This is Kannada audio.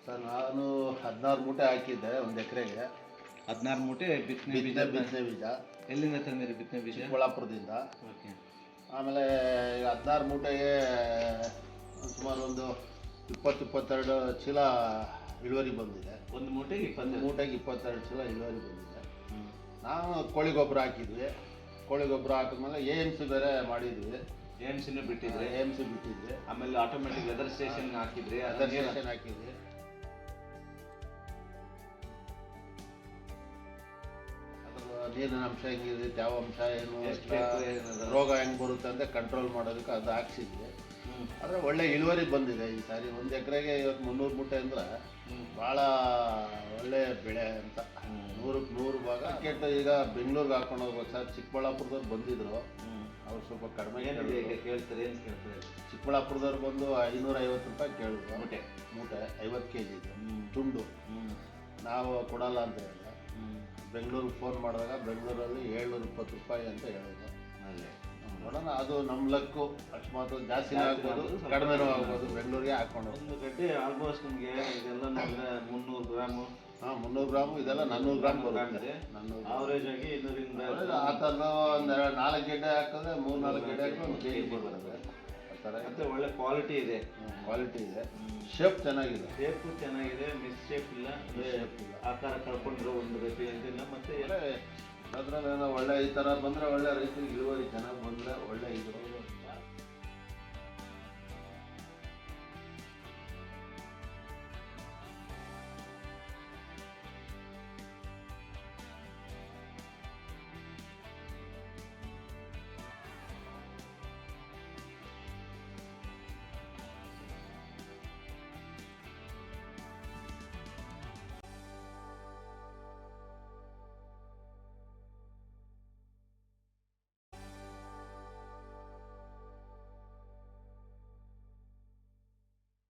ಸರ್ ನಾನು 16 ಮೂಟೆ ಹಾಕಿದ್ದೆ ಒಂದು ಎಕರೆಗೆ. 16 ಮೂಟೆ ಬಿತ್ತನೆ ಬೀಜ. ಬಿತ್ತನೆ ಬೀಜ ಎಲ್ಲಿಂದ ತಂದಿರಿ ಬಿತ್ತನೆ ಬೀಜ? ಚಿಕ್ಕಬಳ್ಳಾಪುರದಿಂದ. ಓಕೆ. ಆಮೇಲೆ ಈಗ 16 ಮೂಟೆಗೆ ಸುಮಾರು ಒಂದು 20-22 ಚೀಲ ಇಳುವರಿ ಬಂದಿದೆ. ಒಂದು ಮೂಟೆಗೆ 22 ಚೀಲ ಇಳುವರಿ ಬಂದಿದೆ. ನಾವು ಕೋಳಿ ಗೊಬ್ಬರ ಹಾಕಿದ್ವಿ. ಕೋಳಿ ಗೊಬ್ಬರ ಹಾಕಿದ್ಮೇಲೆ AMC ಬೇರೆ ಮಾಡಿದ್ವಿ. AMCನೂ ಬಿಟ್ಟಿದ್ರೆ? AMC ಬಿಟ್ಟಿದ್ವಿ. ಆಮೇಲೆ ಆಟೋಮೆಟಿಕ್ ವೆದರ್ ಸ್ಟೇಷನ್ ಹಾಕಿದ್ರಿ? ವೆದರ್ ಸ್ಟೇಷನ್ ಹಾಕಿದ್ವಿ. ನೀರಿನ ಅಂಶ ಹೆಂಗಿದೆ, ತೇವಾಂಶ ಏನು, ರೋಗ ಹೆಂಗೆ ಬರುತ್ತೆ ಅಂತ ಕಂಟ್ರೋಲ್ ಮಾಡೋದಕ್ಕೆ ಅದು ಹಾಕ್ಸಿದ್ವಿ. ಆದರೆ ಒಳ್ಳೆ ಇಳುವರಿ ಬಂದಿದೆ ಈ ಸಾರಿ. ಒಂದು ಎಕರೆಗೆ ಇವತ್ತು 300 ಮೂಟೆ ಅಂದ್ರೆ ಭಾಳ ಒಳ್ಳೆ ಬೆಳೆ ಅಂತ. 100ಕ್ಕೆ 100 ಭಾಗ. ಮಾರ್ಕೆಟ್ ಈಗ ಬೆಂಗಳೂರಿಗೆ ಹಾಕೊಂಡು ಹೋಗ್ಬೇಕು ಸರ್. ಚಿಕ್ಕಬಳ್ಳಾಪುರದವ್ರು ಬಂದಿದ್ರು, ಅವ್ರು ಸ್ವಲ್ಪ ಕಡಿಮೆ ಕೇಳ್ತಾರೆ. ಏನು ಕೇಳ್ತಾರೆ? ಚಿಕ್ಕಬಳ್ಳಾಪುರದವ್ರು ಬಂದು 550 ರೂಪಾಯಿ ಕೇಳಿದ್ರು ಮೂಟೆ 50 kg ತುಂಡು. ನಾವು ಕೊಡಲ್ಲ ಅಂತ ಹೇಳಿದೆ. ಬೆಂಗಳೂರಿಗೆ ಫೋನ್ ಮಾಡಿದಾಗ ಬೆಂಗಳೂರಲ್ಲಿ 720 ರೂಪಾಯಿ ಅಂತ ಹೇಳಿದ್ರು. ನೋಡೋಣ, ಅದು ನಮ್ಮ ಲಕ್ಕು. ಅಕಸ್ಮಾತ್ ಜಾಸ್ತಿನೇ ಆಗ್ಬೋದು, ಕಡಿಮೆನೂ ಆಗ್ಬೋದು. ಬೆಂಗಳೂರಿಗೆ ಹಾಕೊಂಡು ಒಂದು ಗಡ್ಡೆ ಆಲ್ಮೋಸ್ಟ್ ನಿಮಗೆ ಇದೆಲ್ಲ ನೋಡಿದ್ರೆ 300 ಗ್ರಾಮು. 300 ಗ್ರಾಮು. ಇದೆಲ್ಲ 400 ಗ್ರಾಮ್ ಬರುತ್ತೆ. ಅವರೇಜ್ ಆಗಿ 200 ಆ ಥರ ಒಂದು 4 ಗೆಡ್ಡೆ ಹಾಕಿದ್ರೆ 3-4 ಗೆಡ್ಡೆ ಹಾಕಿದ್ರೆ 1 kg ಬರುತ್ತೆ. ಆ ಥರ ಮತ್ತೆ ಒಳ್ಳೆ ಕ್ವಾಲಿಟಿ ಇದೆ. ಕ್ವಾಲಿಟಿ ಇದೆ. ಶೇಪ್ ಚೆನ್ನಾಗಿದೆ. ಶೇಪು ಚೆನ್ನಾಗಿದೆ, ಮಿಸ್ ಶೇಪ್ ಇಲ್ಲ, ಆಕಾರ ಕಳ್ಕೊಂಡಿರೋ ಒಂದು ರೀತಿ ಇದಿಲ್ಲ. ಮತ್ತೆ ಅದರಲ್ಲಿ ಒಳ್ಳೆ ಈ ಥರ ಬಂದರೆ ಒಳ್ಳೆ ರೈತರಿಗೆ ಇಳುವರಿ ಚೆನ್ನಾಗಿ